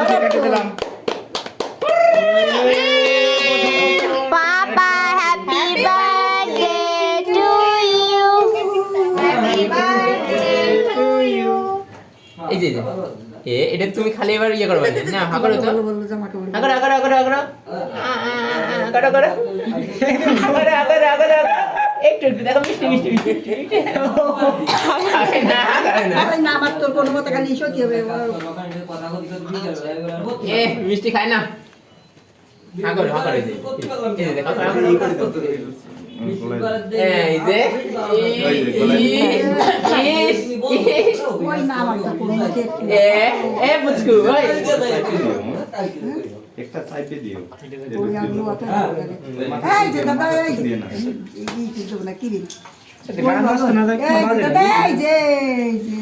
কেটে দিলাম। পাপা হ্যাপি বার্থডে টু ইউ। এই যে এটা তুমি খালি এবার ইয়ে করবে না, হা করো তো, হা করো করো করো করো করো করো করো একটু একটু দেখো, মিষ্টি মিষ্টি মিষ্টি না আমার তোর কোনো মতে খালি সত্যি হবে। এ মিষ্টি খায় না, হা করো হা করো, এই যে দেখো, এই যে ওই না আমার তো কোনো মতে এ বুঝকু ওই একটা সাইডে দিও। ওই আলু আটা এই যে দাদা এই যে এই যে না কি রে গান আসছে না দেখ দাদা এই যে এই যে